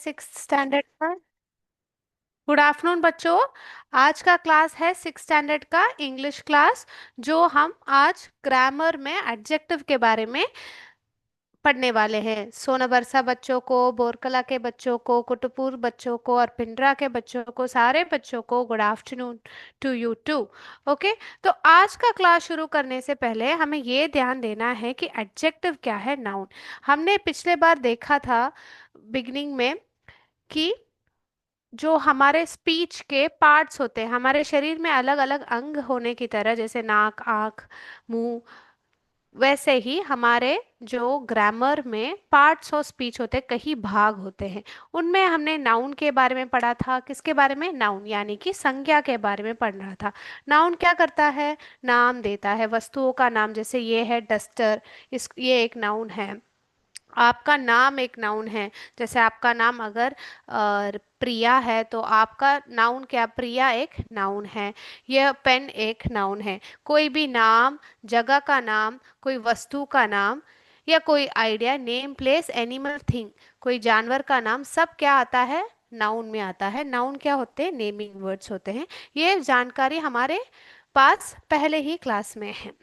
Six standard का। Good afternoon बच्चों। आज का क्लास है सिक्स स्टैंडर्ड का इंग्लिश क्लास। जो हम आज ग्रामर में एडजेक्टिव के बारे में पढ़ने वाले हैं। सोनाबरसा बच्चों को, बोरकला के बच्चों को, कुटुपुर बच्चों को और पिंडरा के बच्चों को, सारे बच्चों को good afternoon to you too. Okay. तो आज का क्लास शुरू करने से पहले हमें ये ध्यान देना है कि एडजेक्टिव क्या है, नाउन। हमने पिछले बार देखा था बिगनिंग में कि जो हमारे स्पीच के पार्ट्स होते हैं, हमारे शरीर में अलग अलग अंग होने की तरह, जैसे नाक, आंख, मुंह, वैसे ही हमारे जो ग्रामर में पार्ट्स ऑफ स्पीच होते हैं, कई भाग होते हैं। उनमें हमने नाउन के बारे में पढ़ा था। किसके बारे में? नाउन यानी कि संज्ञा के बारे में पढ़ रहा था। नाउन क्या करता है? नाम देता है वस्तुओं का नाम। जैसे ये है डस्टर, ये एक नाउन है। आपका नाम एक नाउन है। जैसे आपका नाम अगर प्रिया है तो आपका नाउन क्या? प्रिया एक नाउन है। यह पेन एक नाउन है। कोई भी नाम, जगह का नाम, कोई वस्तु का नाम या कोई idea, name, place, animal, thing, कोई जानवर का नाम, सब क्या आता है? नाउन में आता है। नाउन क्या होते हैं? नेमिंग वर्ड्स होते हैं। ये जानकारी हमारे पास पहले ही क्लास में है।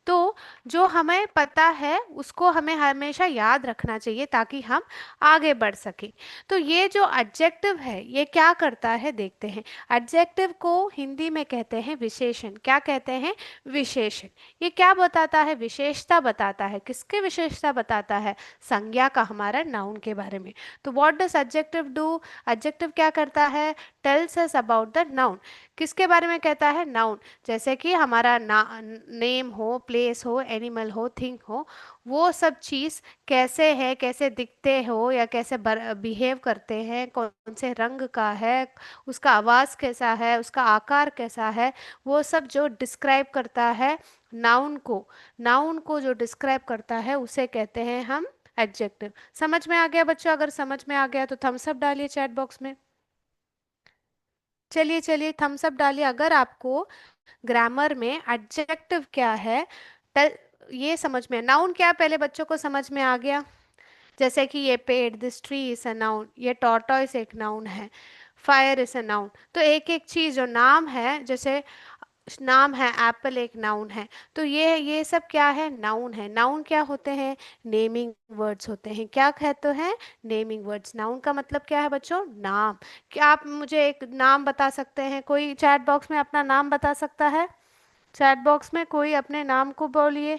तो जो हमें पता है उसको हमें हमेशा याद रखना चाहिए ताकि हम आगे बढ़ सकें। तो ये जो एडजेक्टिव है ये क्या करता है, देखते हैं। एडजेक्टिव को हिंदी में कहते हैं विशेषण। क्या कहते हैं? विशेषण। ये क्या बताता है? विशेषता बताता है। किसकी विशेषता बताता है? संज्ञा का, हमारा नाउन के बारे में। तो what does adjective do? Adjective क्या करता है? Tells us about the noun. किसके बारे में कहता है? नाउन। जैसे कि हमारा नेम हो, प्लेस हो, एनिमल हो, थिंग हो, वो सब चीज़ कैसे है, कैसे दिखते हो या कैसे बिहेव करते हैं, कौन से रंग का है, उसका आवाज़ कैसा है, उसका आकार कैसा है, वो सब जो डिस्क्राइब करता है नाउन को, नाउन को जो डिस्क्राइब करता है उसे कहते हैं हम एडजेक्टिव। समझ में आ गया बच्चों? अगर समझ में आ गया तो थम्स अप डालिए चैट बॉक्स में। चलिए चलिए थम्स अप डालिए अगर आपको ग्रामर में एडजेक्टिव क्या है ये समझ में। नाउन क्या है पहले बच्चों को समझ में आ गया? जैसे कि ये पेड़, this tree is a noun, ये टॉर्टोइस एक नाउन है, फायर इज अ नाउन। तो एक एक चीज जो नाम है, जैसे नाम है एप्पल, एक नाउन है। तो ये सब क्या है? नाउन है। नाउन क्या होते हैं? नेमिंग वर्ड्स होते हैं। क्या कहते हैं? Naming words. नाउन का मतलब क्या है बच्चों? नाम। क्या आप मुझे एक नाम बता सकते हैं? कोई चैट बॉक्स में अपना नाम बता सकता है? चैट बॉक्स में कोई अपने नाम को बोलिए।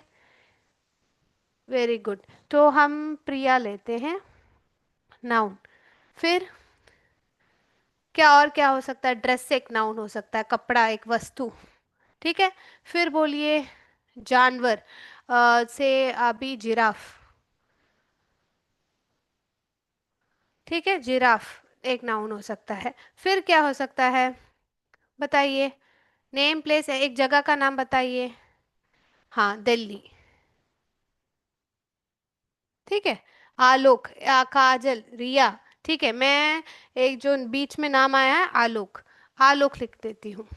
Very good. तो हम प्रिया लेते हैं नाउन। फिर क्या और क्या हो सकता है? ड्रेस एक नाउन हो सकता है, कपड़ा एक वस्तु। ठीक है। फिर बोलिए जानवर। से अभी जिराफ। ठीक है, जिराफ एक नाउन हो सकता है। फिर क्या हो सकता है बताइए? नेम प्लेस है, एक जगह का नाम बताइए। हाँ, दिल्ली। ठीक है। आलोक, काजल, रिया। ठीक है, मैं एक जो बीच में नाम आया है आलोक, आलोक लिख देती हूँ।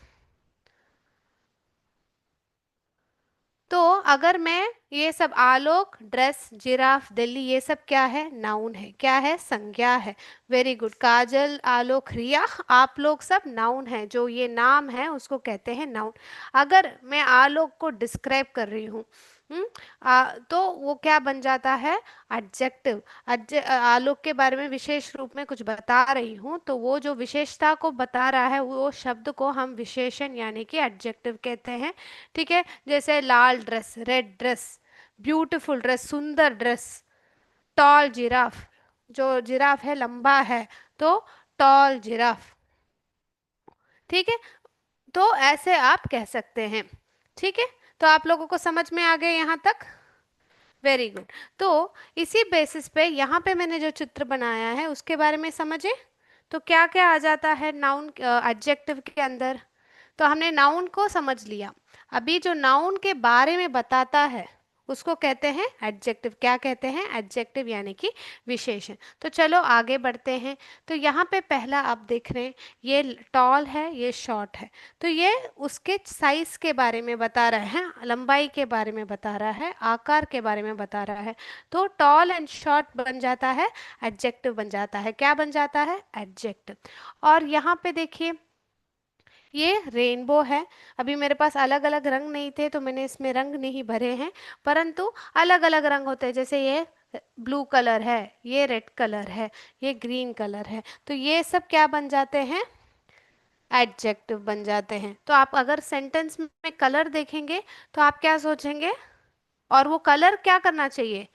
तो अगर मैं ये सब आलोक, ड्रेस, जिराफ, दिल्ली, ये सब क्या है? नाउन है। क्या है? संज्ञा है। Very good. काजल, आलोक, रिया, आप लोग सब नाउन है। जो ये नाम है उसको कहते हैं नाउन। अगर मैं आलोक को डिस्क्राइब कर रही हूँ, तो वो क्या बन जाता है? एडजेक्टिव। आलोक के बारे में विशेष रूप में कुछ बता रही हूँ तो वो जो विशेषता को बता रहा है वो शब्द को हम विशेषण यानी कि एडजेक्टिव कहते हैं। ठीक है। जैसे लाल dress, red dress, beautiful dress, सुंदर ड्रेस, टॉल जिराफ, जो जिराफ है लंबा है, तो टॉल जिराफ। ठीक है। तो ऐसे आप कह सकते हैं। ठीक है। तो आप लोगों को समझ में आ गए यहाँ तक? Very good. तो इसी बेसिस पे यहाँ पे मैंने जो चित्र बनाया है उसके बारे में समझे। तो क्या क्या आ जाता है नाउन एडजेक्टिव के अंदर? तो हमने नाउन को समझ लिया। अभी जो नाउन के बारे में बताता है उसको कहते हैं एडजेक्टिव। क्या कहते हैं? एडजेक्टिव यानी कि विशेषण। तो चलो आगे बढ़ते हैं। तो यहाँ पे पहला आप देख रहे हैं, ये टॉल है, ये शॉर्ट है। तो ये उसके साइज के बारे में बता रहा है, लंबाई के बारे में बता रहा है, आकार के बारे में बता रहा है। तो टॉल एंड शॉर्ट बन जाता है एडजेक्टिव, बन जाता है। क्या बन जाता है? एडजेक्टिव। और यहाँ पे देखिए, ये रेनबो है। अभी मेरे पास अलग अलग रंग नहीं थे तो मैंने इसमें रंग नहीं भरे हैं, परंतु अलग अलग रंग होते हैं। जैसे ये ब्लू कलर है, ये रेड कलर है, ये ग्रीन कलर है। तो ये सब क्या बन जाते हैं? एडजेक्टिव बन जाते हैं। तो आप अगर सेंटेंस में कलर देखेंगे तो आप क्या सोचेंगे? और वो कलर क्या करना चाहिए?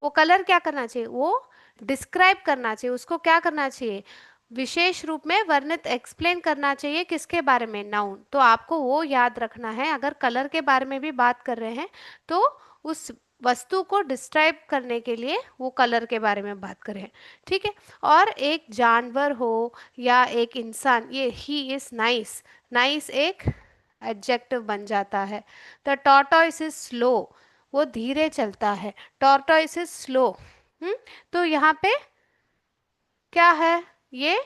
वो कलर क्या करना चाहिए? वो डिस्क्राइब करना चाहिए। उसको क्या करना चाहिए? विशेष रूप में वर्णित, एक्सप्लेन करना चाहिए। किसके बारे में? नाउन। तो आपको वो याद रखना है, अगर कलर के बारे में भी बात कर रहे हैं तो उस वस्तु को डिस्क्राइब करने के लिए वो कलर के बारे में बात करें। ठीक है। और एक जानवर हो या एक इंसान, ये ही इज नाइस, नाइस एक एडजेक्टिव बन जाता है। द टॉर्टोइस इज स्लो, वो धीरे चलता है। Tortoise is slow. हम्म। तो यहाँ पे क्या है? ये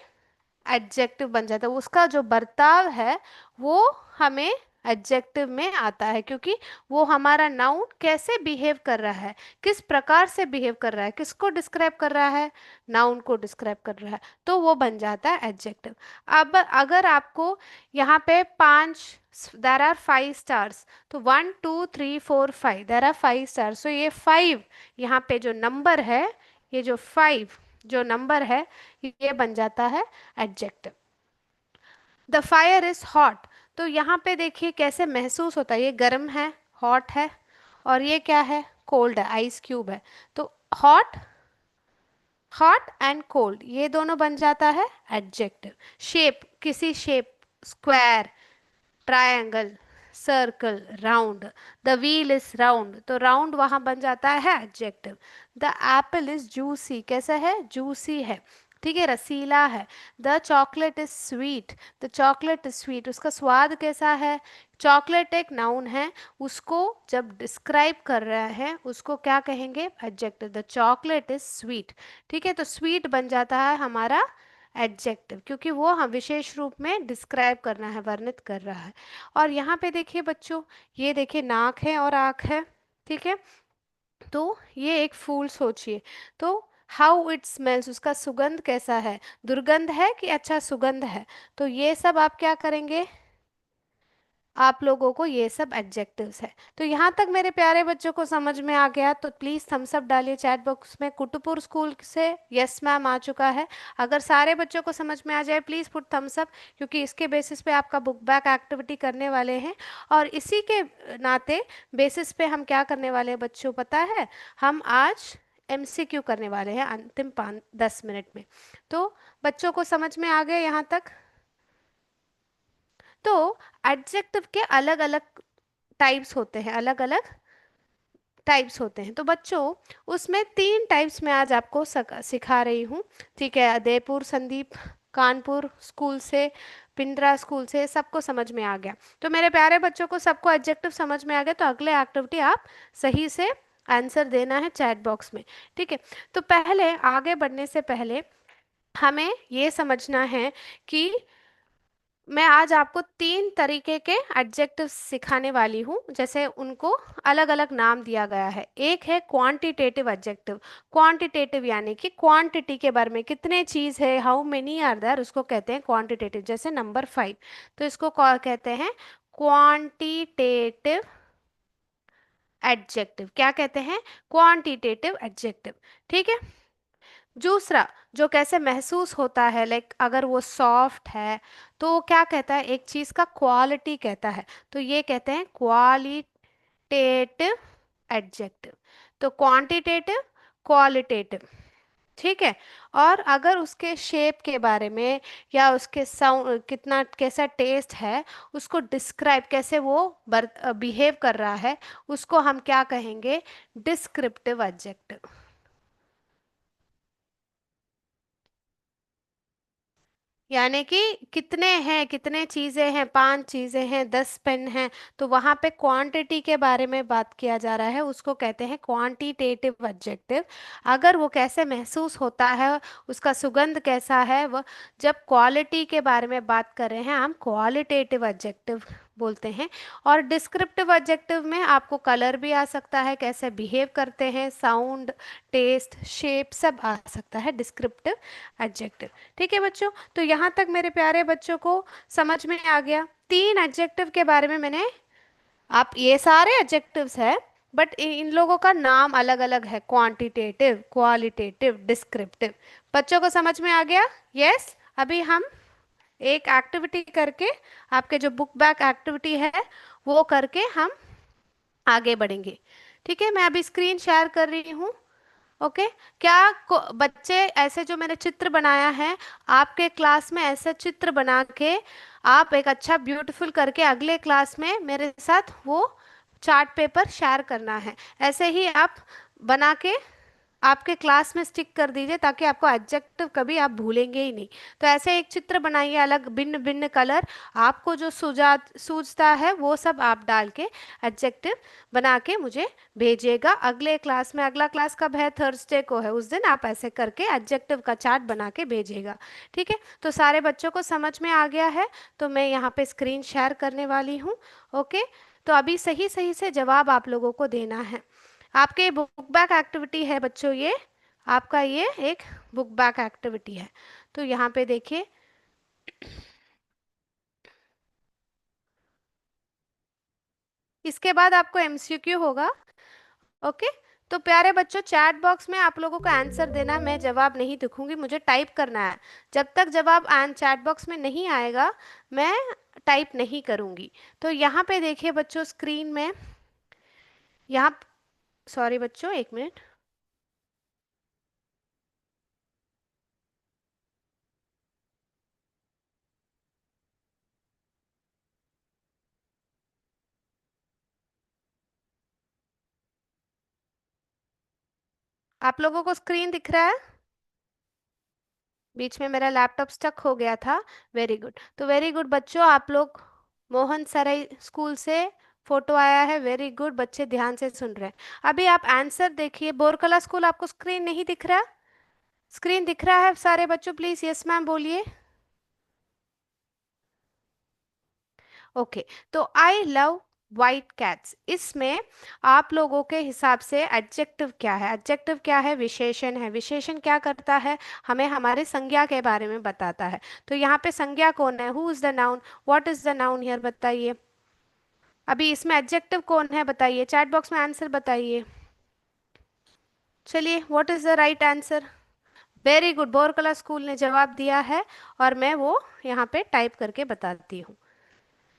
एडजेक्टिव बन जाता है। उसका जो बर्ताव है वो हमें एडजेक्टिव में आता है, क्योंकि वो हमारा नाउन कैसे बिहेव कर रहा है, किस प्रकार से बिहेव कर रहा है, किसको डिस्क्राइब कर रहा है? नाउन को डिस्क्राइब कर रहा है। तो वो बन जाता है एडजेक्टिव। अब अगर आपको यहाँ पे पांच, देर आर 5 स्टार्स, तो 1 2 3 4 5, देर आर 5 स्टार्स। तो ये 5, यहाँ पे जो नंबर है, ये जो 5 जो नंबर है, ये बन जाता है adjective. The fire is hot, तो यहाँ पे देखिए कैसे महसूस होता है, ये गर्म है, हॉट है, और ये क्या है? कोल्ड है, आइस क्यूब है। तो हॉट, हॉट एंड कोल्ड, ये दोनों बन जाता है एडजेक्टिव। शेप, किसी shape, square, triangle, circle, round. The wheel is round, तो राउंड वहां बन जाता है adjective. The Apple is juicy, कैसा है? जूसी है। ठीक है, रसीला है। The chocolate is sweet, the chocolate is sweet, उसका स्वाद कैसा है? चॉकलेट एक नाउन है, उसको जब डिस्क्राइब कर रहा है उसको क्या कहेंगे? Adjective. The chocolate is sweet. ठीक है, तो स्वीट बन जाता है हमारा एडजेक्टिव, क्योंकि वो हम विशेष रूप में डिस्क्राइब करना है, वर्णित कर रहा है। और यहाँ पे देखिए बच्चों, ये देखिए नाक है और आँख है। ठीक है। तो ये एक फूल सोचिए, तो हाउ इट स्मेल्स, उसका सुगंध कैसा है? दुर्गंध है कि अच्छा सुगंध है? तो ये सब आप क्या करेंगे? आप लोगों को ये सब एडजेक्टिव्स है। तो यहाँ तक मेरे प्यारे बच्चों को समझ में आ गया तो प्लीज़ थम्स अप डालिए चैट बॉक्स में। कुटुपुर स्कूल से यस मैम आ चुका है। अगर सारे बच्चों को समझ में आ जाए प्लीज़ पुट थम्स अप, क्योंकि इसके बेसिस पे आपका बुक बैक एक्टिविटी करने वाले हैं। और इसी के नाते बेसिस पे हम क्या करने वाले हैं बच्चों पता है? हम आज एमसीक्यू करने वाले हैं अंतिम 5-10 मिनट में। तो बच्चों को समझ में आ गए यहाँ तक? तो एडजेक्टिव के अलग अलग टाइप्स होते हैं, अलग अलग टाइप्स होते हैं। तो बच्चों उसमें 3 टाइप्स में आज आपको सिखा रही हूँ। ठीक है, अदयपुर संदीप कानपुर स्कूल से, पिंडरा स्कूल से, सबको समझ में आ गया। तो मेरे प्यारे बच्चों को सबको एडजेक्टिव समझ में आ गया, तो अगले एक्टिविटी आप सही से आंसर देना है चैट बॉक्स में। ठीक है। तो पहले आगे बढ़ने से पहले हमें ये समझना है कि मैं आज आपको 3 तरीके के एडजेक्टिव सिखाने वाली हूँ, जैसे उनको अलग अलग नाम दिया गया है। एक है क्वांटिटेटिव एडजेक्टिव। क्वांटिटेटिव यानी कि क्वांटिटी के बारे में, कितने चीज है, हाउ मेनी आर देयर, उसको कहते हैं क्वांटिटेटिव। जैसे नंबर 5, तो इसको कहते हैं क्वांटिटेटिव एडजेक्टिव। क्या कहते हैं? Quantitative adjective. ठीक है। दूसरा, जो कैसे महसूस होता है, लाइक अगर वो सॉफ्ट है तो वो क्या कहता है? एक चीज का क्वालिटी कहता है, तो ये कहते हैं क्वालिटेटिव एडजेक्टिव। तो क्वांटिटेटिव, क्वालिटेटिव। ठीक है। और अगर उसके शेप के बारे में या उसके साउंड, कितना कैसा टेस्ट है, उसको डिस्क्राइब, कैसे वो बिहेव कर रहा है, उसको हम क्या कहेंगे? Descriptive adjective. यानी कि कितने हैं, कितने चीजें हैं, 5 चीजें हैं, 10 पेन हैं। तो वहां पे क्वांटिटी के बारे में बात किया जा रहा है, उसको कहते हैं क्वांटिटेटिव एडजेक्टिव। अगर वो कैसे महसूस होता है, उसका सुगंध कैसा है, वह जब क्वालिटी के बारे में बात कर रहे हैं हम क्वालिटेटिव एडजेक्टिव बोलते हैं। और डिस्क्रिप्टिव एडजेक्टिव में आपको कलर भी आ सकता है, कैसे बिहेव करते हैं, साउंड, टेस्ट, शेप, सब आ सकता है डिस्क्रिप्टिव एडजेक्टिव। ठीक है बच्चों, तो यहाँ तक मेरे प्यारे बच्चों को समझ में आ गया। 3 एडजेक्टिव के बारे में मैंने, आप ये सारे एडजेक्टिव्स है बट इन लोगों का नाम अलग अलग है, क्वांटिटेटिव, क्वालिटेटिव, डिस्क्रिप्टिव। बच्चों को समझ में आ गया? यस। अभी हम एक एक्टिविटी करके, आपके जो बुक बैक एक्टिविटी है वो करके हम आगे बढ़ेंगे। ठीक है, मैं अभी स्क्रीन शेयर कर रही हूँ। ओके। क्या बच्चे ऐसे जो मैंने चित्र बनाया है, आपके क्लास में ऐसा चित्र बना के आप एक अच्छा ब्यूटीफुल करके अगले क्लास में मेरे साथ वो चार्ट पेपर शेयर करना है। ऐसे ही आप बना के आपके क्लास में स्टिक कर दीजिए, ताकि आपको एडजेक्टिव कभी आप भूलेंगे ही नहीं। तो ऐसे एक चित्र बनाइए, अलग भिन्न भिन्न कलर, आपको जो सूझता है वो सब आप डाल के एडजेक्टिव बना के मुझे भेजिएगा अगले क्लास में। अगला क्लास कब है? थर्सडे को है। उस दिन आप ऐसे करके एडजेक्टिव का चार्ट बना के भेजिएगा। ठीक है, तो सारे बच्चों को समझ में आ गया है? तो मैं यहाँ पे स्क्रीन शेयर करने वाली हूँ। ओके, तो अभी सही सही से जवाब आप लोगों को देना है। आपके बुक बैक एक्टिविटी है बच्चों, ये आपका ये एक बुक बैक एक्टिविटी है। तो यहाँ पे देखिए, इसके बाद आपको एमसीक्यू होगा। ओके, तो प्यारे बच्चों, चैट बॉक्स में आप लोगों को आंसर देना, मैं जवाब नहीं दिखूंगी, मुझे टाइप करना है। जब तक जवाब चैट बॉक्स में नहीं आएगा मैं टाइप नहीं करूंगी। तो यहाँ पे देखिए बच्चों स्क्रीन में, यहाँ, सॉरी बच्चों, एक मिनट। आप लोगों को स्क्रीन दिख रहा है? बीच में मेरा लैपटॉप स्टक हो गया था। वेरी गुड, तो वेरी गुड बच्चों, आप लोग मोहन सराय स्कूल से फोटो आया है। वेरी गुड, बच्चे ध्यान से सुन रहे हैं। अभी आप आंसर देखिए। बोरकला स्कूल, आपको स्क्रीन नहीं दिख रहा? स्क्रीन दिख रहा है सारे बच्चों? प्लीज यस मैम बोलिए। ओके, तो आई लव वाइट कैट्स, इसमें आप लोगों के हिसाब से एडजेक्टिव क्या है? एडजेक्टिव क्या है? विशेषण है। विशेषण क्या करता है? हमें हमारे संज्ञा के बारे में बताता है। तो यहाँ पे संज्ञा कौन है? Who is the noun? What is the noun here? बताइए। अभी इसमें एडजेक्टिव कौन है? बताइए, चैट बॉक्स में आंसर बताइए। चलिए, what is the right answer? Very good, Borkala school ने जवाब दिया है, और मैं वो यहाँ पे टाइप करके बताती हूँ।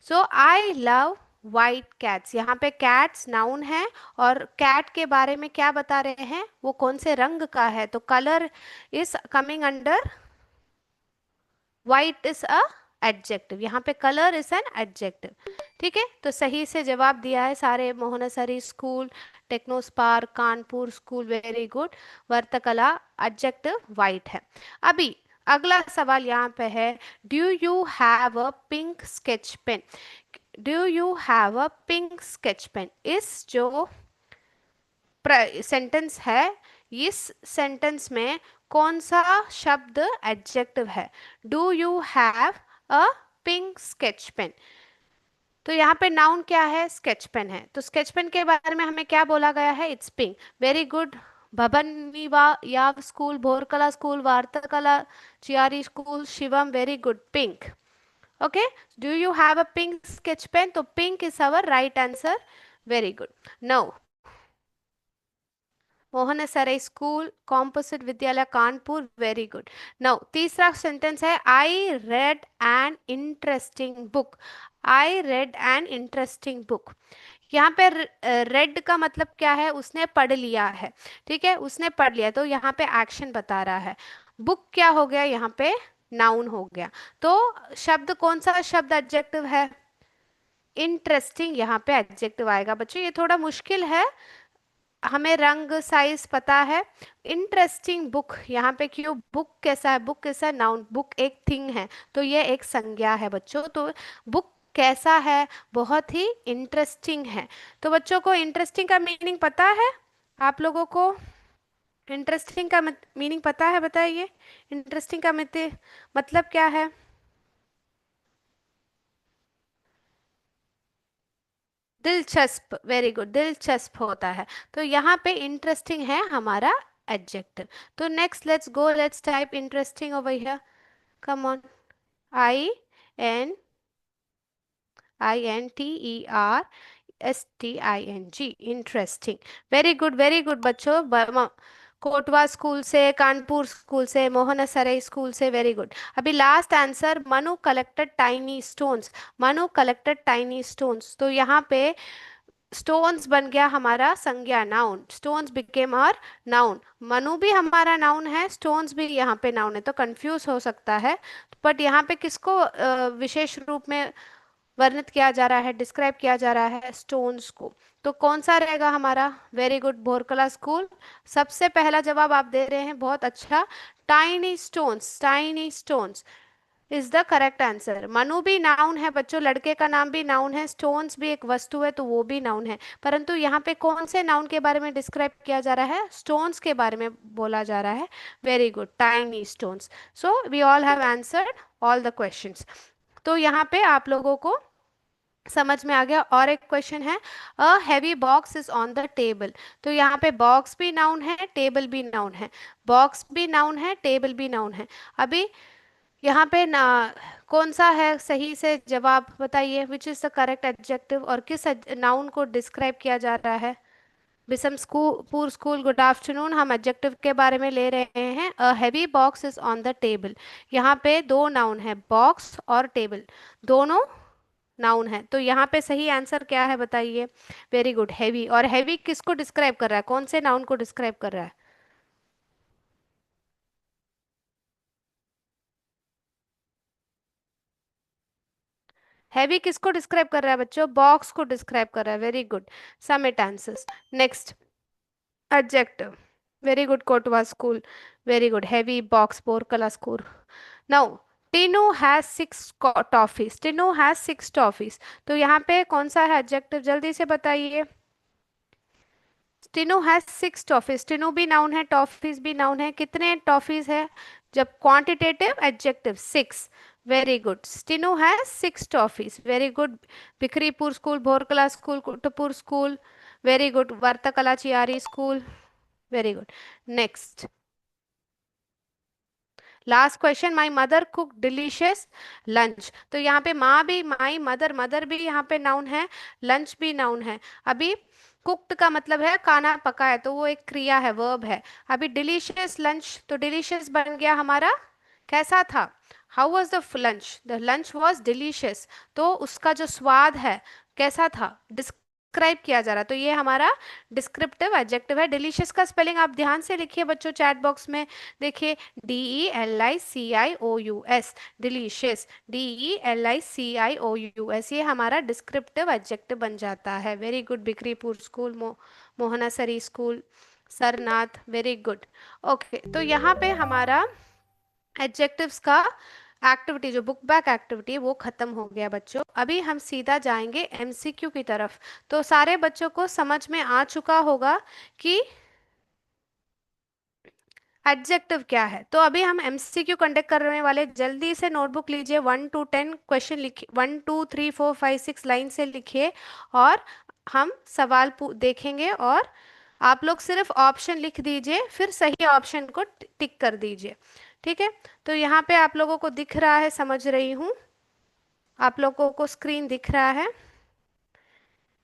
सो आई लव वाइट कैट्स, यहाँ पे कैट्स नाउन है, और कैट के बारे में क्या बता रहे हैं? वो कौन से रंग का है? तो colour is coming under white is a adjective. यहाँ पे कलर इज एन एडजेक्टिव। ठीक है, तो सही से जवाब दिया है सारे। Mohansari school, Techno Spark, Kanpur school, very good. Vartakla, adjective white है। अभी अगला सवाल यहाँ पे है, do you have a pink sketch pen? Do you have a pink sketch pen, इस जो सेंटेंस है, इस सेंटेंस में कौन सा शब्द एडजेक्टिव है? Do you have a pink sketch pen, तो यहाँ पे नाउन क्या है? स्केच पेन है। तो स्केच पेन के बारे में हमें क्या बोला गया है? It's pink. Very good. भवन विवा याव school, Bhorkala school, Vartakla, Chiyari school, Shivam, very good, pink. Okay, do you have a pink sketch pen? तो pink is our right answer. Very good. Now Mohansarai school, composite विद्यालय, कानपुर, वेरी गुड। नाउ तीसरा sentence है, I read an interesting book. I read an interesting book, यहाँ पे red का मतलब क्या है? उसने पढ़ लिया है। ठीक है, उसने पढ़ लिया, तो यहाँ पे एक्शन बता रहा है। बुक क्या हो गया? यहाँ पे नाउन हो गया। तो शब्द, कौन सा शब्द एडजेक्टिव है? इंटरेस्टिंग यहाँ पे एडजेक्टिव आएगा। बच्चों ये थोड़ा मुश्किल है, हमें रंग साइज पता है। इंटरेस्टिंग बुक, यहाँ पे क्यों, बुक कैसा है, बुक कैसा है, नाउन, बुक एक थिंग है, तो ये एक संज्ञा है बच्चों। तो बुक कैसा है, बहुत ही इंटरेस्टिंग है। तो बच्चों को इंटरेस्टिंग का मीनिंग पता है, आप लोगों को इंटरेस्टिंग का मीनिंग पता है, बताइए। इंटरेस्टिंग का मतलब क्या है? दिलचस्प, वेरी गुड, दिलचस्प होता है। तो यहाँ पे इंटरेस्टिंग है हमारा एडजेक्टिव। तो next let's go, let's type interesting over here, come on. I INTERSTING, interesting. Very good बच्चों। कोटवा स्कूल से, कानपुर स्कूल से, मोहनसराय स्कूल से, वेरी गुड। अभी last answer, Manu collected tiny stones. Manu collected tiny stones, तो यहाँ पे स्टोन्स बन गया हमारा संज्ञा, noun. Stones became our noun. Manu भी हमारा नाउन है, स्टोन्स भी यहाँ पे नाउन है, तो कंफ्यूज हो सकता है। बट यहाँ पे किसको विशेष रूप में वर्णित किया जा रहा है, डिस्क्राइब किया जा रहा है? स्टोन्स को। तो कौन सा रहेगा हमारा? Very good, Bhorkala school. सबसे पहला जवाब आप दे रहे हैं, बहुत अच्छा। Tiny stones, tiny stones is the correct answer. Manu भी नाउन है बच्चों, लड़के का नाम भी नाउन है, स्टोन्स भी एक वस्तु है, तो वो भी नाउन है। परंतु यहाँ पे कौन से नाउन के बारे में डिस्क्राइब किया जा रहा है? स्टोन्स के बारे में बोला जा रहा है। Very good, tiny stones. So we all have answered all the questions. तो यहाँ पे आप लोगों को समझ में आ गया। और एक क्वेश्चन है, a heavy box is on the table. तो यहाँ पे बॉक्स भी नाउन है, टेबल भी नाउन है। बॉक्स भी नाउन है, टेबल भी नाउन है। अभी यहाँ पे ना कौन सा है सही से जवाब, बताइए, which is the correct adjective, और किस नाउन को डिस्क्राइब किया जा रहा है? बिसम स्कूल, पूर स्कूल, गुड आफ्टरनून। हम एडजेक्टिव के बारे में ले रहे हैं। A heavy box is on the table. यहाँ पे दो नाउन है, बॉक्स और टेबल, दोनों नाउन है। तो यहाँ पे सही आंसर क्या है, बताइए। Very good, heavy. और हैवी किसको डिस्क्राइब कर रहा है, कौन से नाउन को डिस्क्राइब कर रहा है? हैवी किसको डिस्क्राइब कर रहा है बच्चों? बॉक्स को डिस्क्राइब कर रहा है। Very good, submit answers. Next, adjective. Very good, Kotwa school. Very good, heavy box, Borkala school. Now, Tinu has six toffees. Tinu has six toffees, तो यहाँ पे कौन सा है एडजेक्टिव, जल्दी से बताइए। Tinu has six toffees, Tinu भी नाउन है, टॉफीज भी नाउन है। कितने टॉफीज है? जब quantitative adjective, six. Very good, Tinu has six toffees. Very good, Bikharipur school, Bhorkala school, Kutupur school. Very good, Vartakla Chiyari school. Very good. Next, last question, my mother cook delicious lunch. तो यहाँ पे माँ भी, माई मदर, मदर भी यहाँ पे नाउन है, लंच भी नाउन है। अभी कुक्ड का मतलब है खाना पका है, तो वो एक क्रिया है, वर्ब है। अभी डिलीशियस लंच, तो डिलीशियस बन गया हमारा कैसा था? How was the lunch? The lunch was delicious, तो उसका जो स्वाद है कैसा था, डिस्क्राइब किया जा रहा। तो ये हमारा डिस्क्रिप्टिव एडजेक्टिव है। डिलीशियस का स्पेलिंग आप ध्यान से लिखिए बच्चों, चैट बॉक्स में देखिए, DELICIOUS, डिलीशियस, DELICIOUS, ये हमारा डिस्क्रिप्टिव एडजेक्टिव बन जाता है। Very good, Bikripur school, Mohanasari school, Sarnath. Very good. Okay, तो यहाँ पे हमारा एडजेक्टिव्स का एक्टिविटी, जो बुक बैक एक्टिविटी है, वो खत्म हो गया बच्चों। अभी हम सीधा जाएंगे MCQ की तरफ। तो सारे बच्चों को समझ में आ चुका होगा कि एडजेक्टिव क्या है। तो अभी हम MCQ कंडक्ट करने वाले, जल्दी से नोटबुक लीजिए, 1 to 10 क्वेश्चन लिखिए, 1 2 3 4 5 6 लाइन से लिखिए, और हम सवाल देखेंगे, और आप लोग सिर्फ ऑप्शन लिख दीजिए, फिर सही ऑप्शन को टिक कर दीजिए। ठीक है? तो यहाँ पे आप लोगों को दिख रहा है, समझ रही हूँ, आप लोगों को स्क्रीन दिख रहा है?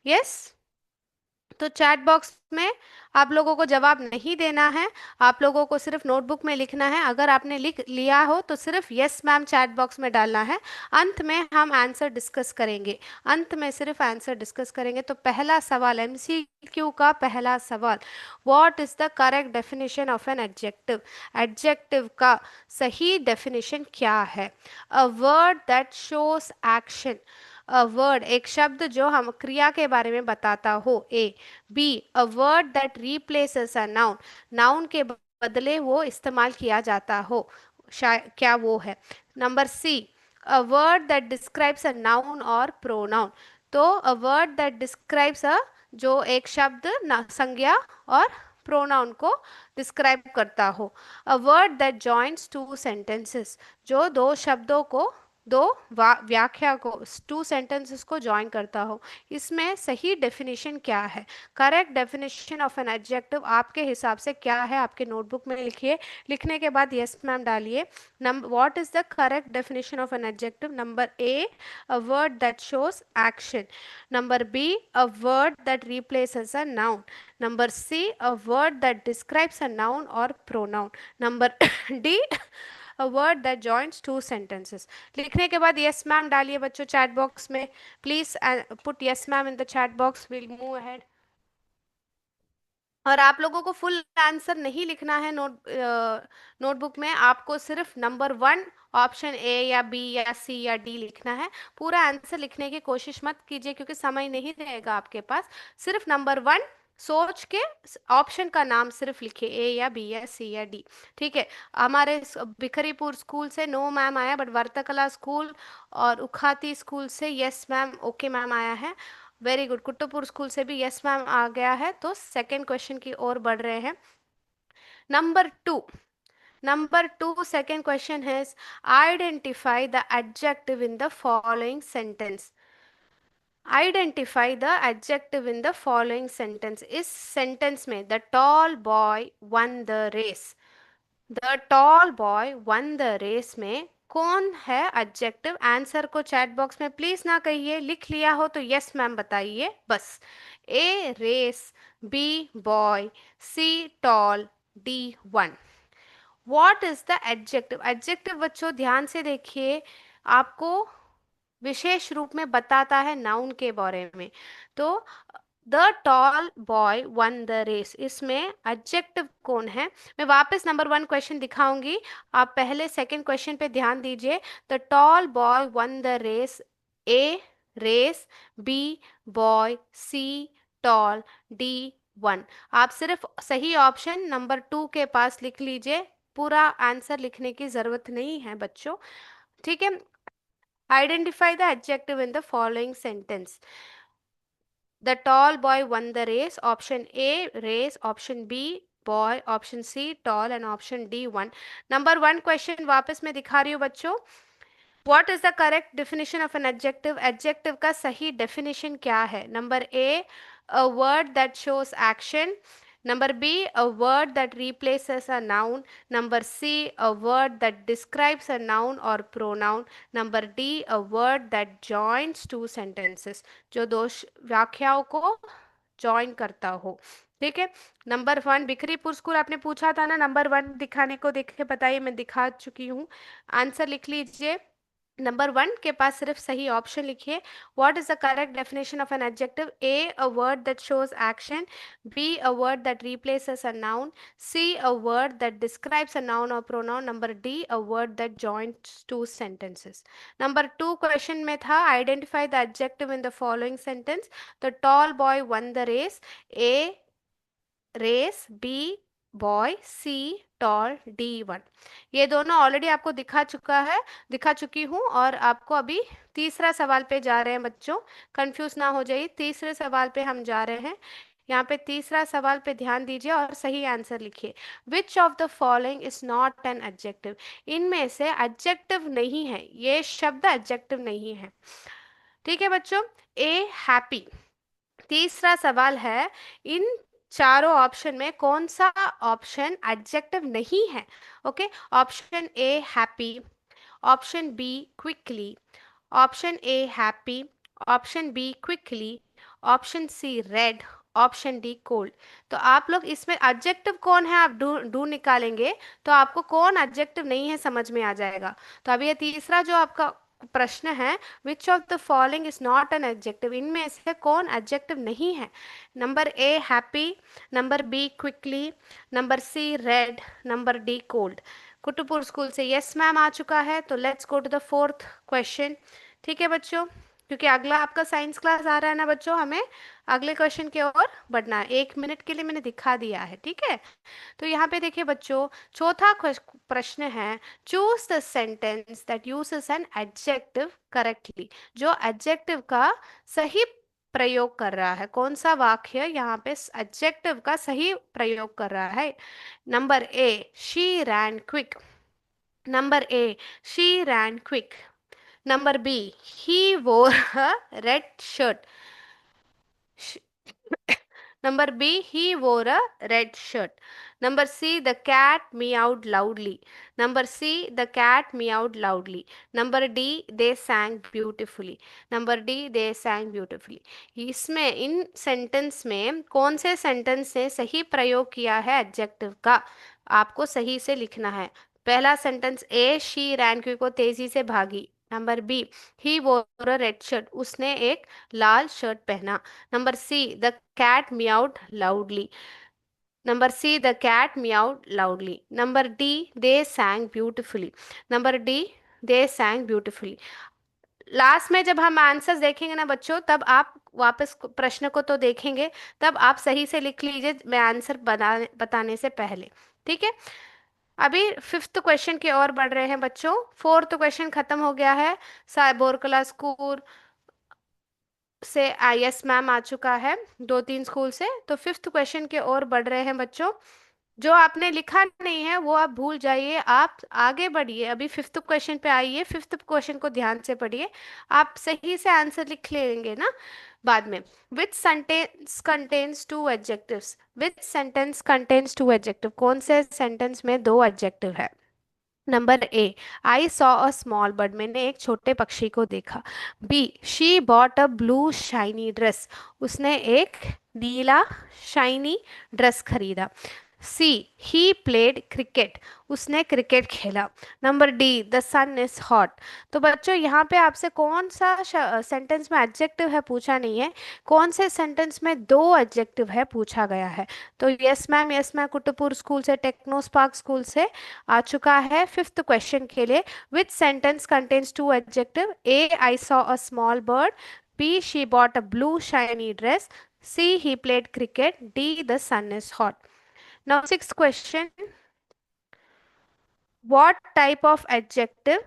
यस? तो चैट बॉक्स में आप लोगों को जवाब नहीं देना है, आप लोगों को सिर्फ नोटबुक में लिखना है। अगर आपने लिख लिया हो तो सिर्फ यस मैम चैट बॉक्स में डालना है। अंत में हम आंसर डिस्कस करेंगे, अंत में सिर्फ आंसर डिस्कस करेंगे। तो पहला सवाल, MCQ का पहला सवाल, what is the correct definition of an adjective? Adjective का सही डेफिनेशन क्या है? अ word that shows action, a word एक शब्द जो हम क्रिया के बारे में बताता हो। A. B a word that replaces a noun, noun के बदले वो इस्तेमाल किया जाता हो, शायद क्या वो है। Number C a word that describes a noun और प्रोनाउन, तो a word that describes a जो एक शब्द संज्ञा और प्रोनाउन को डिस्क्राइब करता हो। अ word that joins two sentences, जो दो शब्दों को दो व्याख्या को टू सेंटेंसेस को ज्वाइन करता हो। इसमें सही डेफिनेशन क्या है? Correct definition of an adjective आपके हिसाब से क्या है? आपके नोटबुक में लिखिए, लिखने के बाद यस मैम डालिए। Number what is the correct definition of an adjective? Number A a word that shows action, number B a word that replaces a noun, number C a word that describes a noun or pronoun, number D a word that joins two sentences। लिखने के बाद yes ma'am डालिए बच्चों chat box में, please put yes ma'am in the chat box, we'll move ahead। और आप लोगों को फुल आंसर नहीं लिखना है नोटबुक में, आपको सिर्फ नंबर वन ऑप्शन ए या बी या सी या डी लिखना है। पूरा आंसर लिखने की कोशिश मत कीजिए क्योंकि समय नहीं रहेगा आपके पास। सिर्फ नंबर वन सोच के ऑप्शन का नाम सिर्फ लिखिए, ए या बी या सी या डी। ठीक है। हमारे बिखरीपुर स्कूल से नो मैम आया, बट वर्तकला स्कूल और उखाती स्कूल से यस मैम ओके मैम आया है। Very good. कुट्टूपुर स्कूल से भी यस मैम आ गया है, तो सेकंड क्वेश्चन की ओर बढ़ रहे हैं। नंबर टू सेकंड क्वेश्चन है identify the adjective in the following sentence. Identify the adjective in the following sentence. इस सेंटेंस में the tall boy won the race, the tall boy won the race में कौन है adjective? Answer को chat box में please ना कहिए, लिख लिया हो तो यस मैम बताइए बस। A race, B boy, C tall, D won. What is the adjective? Adjective बच्चों ध्यान से देखिए, आपको विशेष रूप में बताता है नाउन के बारे में। तो the tall boy won the race, इसमें एडजेक्टिव कौन है? मैं वापस नंबर वन क्वेश्चन दिखाऊंगी, आप पहले सेकंड क्वेश्चन पे ध्यान दीजिए। The tall boy won the race, A race, B boy, C tall, D won. आप सिर्फ सही ऑप्शन नंबर टू के पास लिख लीजिए, पूरा आंसर लिखने की जरूरत नहीं है बच्चों। ठीक है। Identify the adjective in the following sentence. The tall boy won the race. Option A, race. Option B, boy. Option C, tall. And option D, one. Number one question वापस मैं दिखा रही हूँ बच्चों। What is the correct definition of an adjective? Adjective का सही definition क्या है? Number A, a word that shows action. Number B, a word that replaces a noun. Number C, a word that describes a noun or pronoun. Number D, a word that joins two sentences. जो दो व्याख्याओं को join करता हो। ठीक है। Number one बिखरीपुर school आपने पूछा था ना, नंबर वन दिखाने को देखे बताइए, मैं दिखा चुकी हूँ। आंसर लिख लीजिए। नंबर वन के पास सिर्फ सही ऑप्शन लिखिए। What is the correct definition of an adjective? A a word that shows action, B a word that replaces a noun, C a word that describes a noun और pronoun, number D a word that joins two sentences. Number two question में था identify the adjective in the following sentence. The tall boy won the race, A race, B boy, C tall, D won. ये दोनों already आपको दिखा चुकी हूँ। और आपको अभी तीसरा सवाल पे जा रहे हैं बच्चों, कंफ्यूज ना हो जाइए, तीसरे सवाल पे हम जा रहे हैं। यहाँ पे तीसरा सवाल पे ध्यान दीजिए और सही आंसर लिखिए। विच of the following is not an adjective? इनमें से एडजेक्टिव नहीं है, ये शब्द एडजेक्टिव नहीं है। ठीक है बच्चों। ए हैप्पी, तीसरा सवाल है इन चारों ऑप्शन में कौन सा ऑप्शन एडजेक्टिव नहीं है? Okay. Option A happy, option B quickly, option A happy, option B quickly, option C red, option D cold. तो आप लोग इसमें एडजेक्टिव कौन है आप ढूंढ निकालेंगे तो आपको कौन एडजेक्टिव नहीं है समझ में आ जाएगा। तो अब ये तीसरा जो आपका प्रश्न है, which of the following is not an adjective, इनमें से कौन एडजेक्टिव नहीं है? Number A happy, number B quickly, number C red, number D cold. Kutupur school से यस मैम आ चुका है, तो let's go to the fourth question. ठीक है बच्चों। क्योंकि अगला आपका साइंस क्लास आ रहा है ना बच्चों, हमें अगले क्वेश्चन की ओर बढ़ना है। 1 मिनट के लिए मैंने दिखा दिया है, ठीक है। तो यहाँ पे देखिए बच्चों, चौथा प्रश्न है, choose the sentence that uses an adjective correctly. जो एडजेक्टिव का सही प्रयोग कर रहा है, कौन सा वाक्य यहाँ पे एडजेक्टिव का सही प्रयोग कर रहा है। Number A, she rain quick. Number A, she rain quick. Number B, he wore a red shirt. Sh- Number B, he wore a red shirt. Number C, the cat meowed loudly. Number C, the cat meowed loudly. Number D, they sang beautifully. Number D, they sang beautifully. इसमें इन sentence में कौन से sentence ने सही प्रयोग किया है adjective का, आपको सही से लिखना है। पहला sentence A, she rain quick, वो तेजी से भागी। नंबर बी, ही वोर अ रेड शर्ट, उसने एक लाल शर्ट पहना। Number C, the cat meowed loudly. Number C, the cat meowed loudly. Number D, they sang beautifully. Number D, they sang beautifully. Last में जब हम आंसर्स देखेंगे ना बच्चों, तब आप वापस प्रश्न को तो देखेंगे, तब आप सही से लिख लीजिए मैं आंसर बताने से पहले, ठीक है। अभी फिफ्थ क्वेश्चन की ओर बढ़ रहे हैं बच्चों। फोर्थ क्वेश्चन खत्म हो गया है, बोरकला स्कूल से यस मैम आ चुका है, 2-3 स्कूल से। तो फिफ्थ क्वेश्चन की ओर बढ़ रहे हैं बच्चों। जो आपने लिखा नहीं है वो आप भूल जाइए, आप आगे बढ़िए। अभी फिफ्थ क्वेश्चन पे आइए, फिफ्थ क्वेश्चन को ध्यान से पढ़िए, आप सही से आंसर लिख लेंगे ना बाद में। Which sentence contains two adjectives. Which sentence contains two adjective, कौन से सेंटेंस में दो एडजेक्टिव है। Number A, I saw a small bird, मैंने एक छोटे पक्षी को देखा। B, she bought a blue shiny dress, उसने एक नीला शाइनी ड्रेस खरीदा। सी, ही प्लेड क्रिकेट, उसने क्रिकेट खेला। Number D, the sun is hot. तो बच्चों यहाँ पे आपसे कौन सा सेंटेंस में एडजेक्टिव है पूछा नहीं है, कौन से सेंटेंस में दो एडजेक्टिव है पूछा गया है। तो yes ma'am, yes ma'am Kutupur school से, टेक्नो स्पार्क स्कूल से आ चुका है फिफ्थ क्वेश्चन के लिए। Which sentence contains two adjective. A, I saw a small bird. B, she bought a blue shiny dress. C, he played cricket. D, the sun is hot. Now, sixth question. What type of adjective?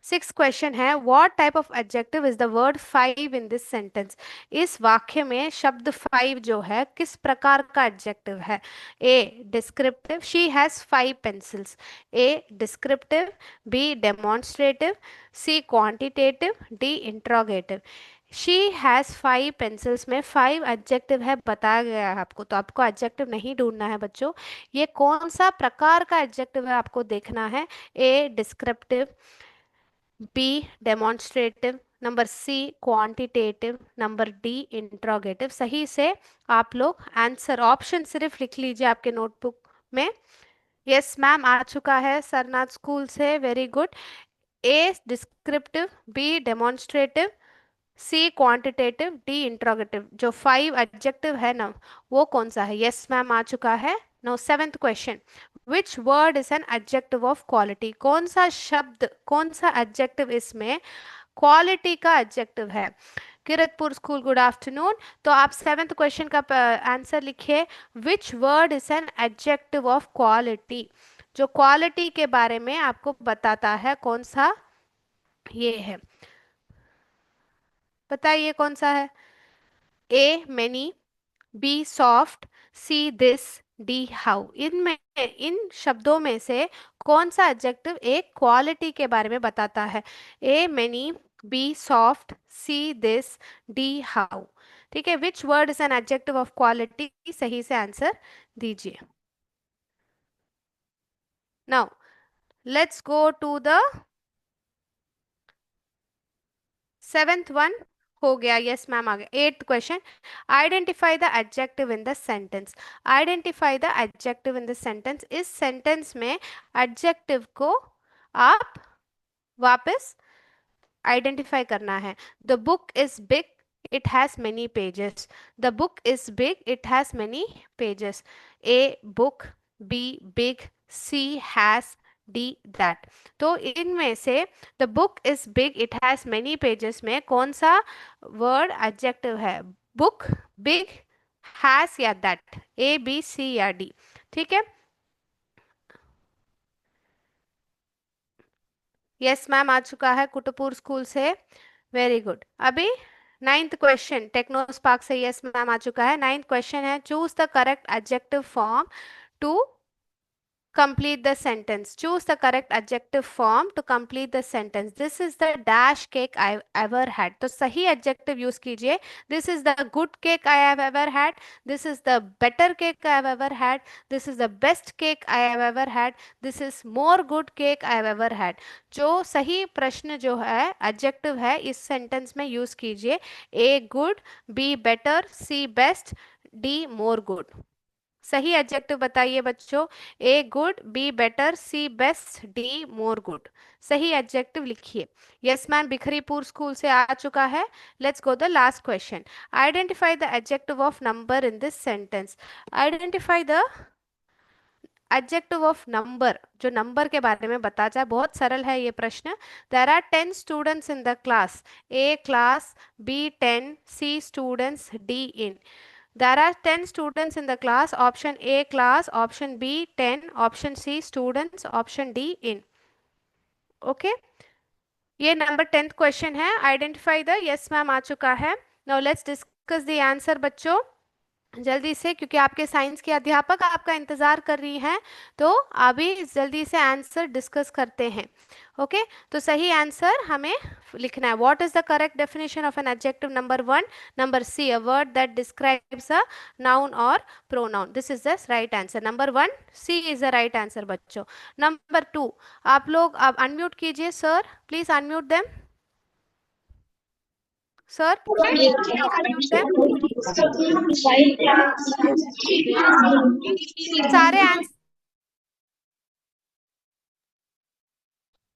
Six question है, what type of adjective is the word five in this sentence. इस वाक्य में शब्द five जो है किस प्रकार का एडजेक्टिव है। A, descriptive, she has 5 pencils. A, descriptive. B, demonstrative. C, quantitative. D, interrogative. She has 5 pencils में 5 एडजेक्टिव है बताया गया है आपको, तो आपको एडजेक्टिव नहीं ढूंढना है बच्चों, ये कौन सा प्रकार का एडजेक्टिव है आपको देखना है। A, descriptive. B, demonstrative. Number C, quantitative. Number D, interrogative. सही से आप लोग आंसर ऑप्शन सिर्फ लिख लीजिए आपके नोटबुक में। यस मैम आ चुका है सरनाथ स्कूल से, very good. A, descriptive. B, demonstrative. C, quantitative. D, interrogative. जो 5 एडजेक्टिव है ना, वो कौन सा है। यस मैम आ चुका है। No, seventh question. Which word is an adjective of quality. कौन सा शब्द, कौन सा एडजेक्टिव इसमें क्वालिटी का एडजेक्टिव है। Kiratpur school, good afternoon. तो आप सेवेंथ क्वेश्चन का आंसर लिखिए। विच word is an adjective of quality, जो क्वालिटी के बारे में आपको बताता है, कौन सा ये है, बताइए कौन सा है। A, many. B, soft. C, this. D, how. इनमें, इन शब्दों में से कौन सा एडजेक्टिव एक क्वालिटी के बारे में बताता है। A, many. B, soft. C, this. D, how. ठीक है, which word is an adjective of quality, सही से आंसर दीजिए। Now let's go to the seventh one. हो गया, यस मैम आ गया। Eighth question, identify the adjective in the sentence. Identify the adjective in the sentence, इस sentence में adjective को आप वापस आइडेंटिफाई करना है। The book is big, it has many pages. The book is big, it has many pages. A, book. B, big. C, has. D that. तो इनमें से the book is big it has many pages में कौन सा word adjective है? Book, big, has या that? A B C या D? ठीक है। यस मैम आ चुका है कुटुपुर स्कूल से। Very good. अभी नाइन्थ क्वेश्चन टेक्नो स्पार्क से यस मैम आ चुका है। नाइन्थ क्वेश्चन है, choose the correct adjective form to complete the sentence. Choose the correct adjective form to complete the sentence. This is the dash cake I ever had. तो सही adjective use कीजिए. This is the good cake I have ever had. This is the better cake I have ever had. This is the best cake I have ever had. This is more good cake I have ever had. जो सही प्रश्न जो है adjective है इस sentence में use कीजिए. A good, B better, C best, D more good. सही एडजेक्टिव बताइए बच्चों। A good, B better, C best, D more good. सही एडजेक्टिव लिखिए। यस मैम बिखरीपुर स्कूल से आ चुका है। Let's go the last question. Identify the adjective of number in this sentence. Identify the adjective of number, जो number के बारे में बताता है। बहुत सरल है ये प्रश्न। There are 10 students in the class. A class, B 10, C students, D in. There are 10 students in the class. Option A class, option B 10, option C students, option D in. Okay. ये number 10th question है। Identify the, yes ma'am आ चुका है। Now let's discuss the answer बच्चों जल्दी से, क्योंकि आपके साइंस के अध्यापक आपका इंतजार कर रही हैं। तो अभी जल्दी से आंसर डिस्कस करते हैं। ओके तो सही आंसर हमें लिखना है। What is the correct definition of an adjective? Number 1, number C a word that describes a noun और pronoun. This is the right answer. Number 1 C is the right answer बच्चों। Number 2, आप लोग अब unmute कीजिए। Sir please unmute them. Sir please unmute them. सारे answer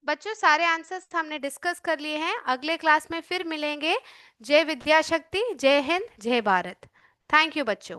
बच्चों, सारे answers हमने डिस्कस कर लिए हैं। अगले क्लास में फिर मिलेंगे। जय विद्या शक्ति, जय हिंद, जय भारत। थैंक यू बच्चों।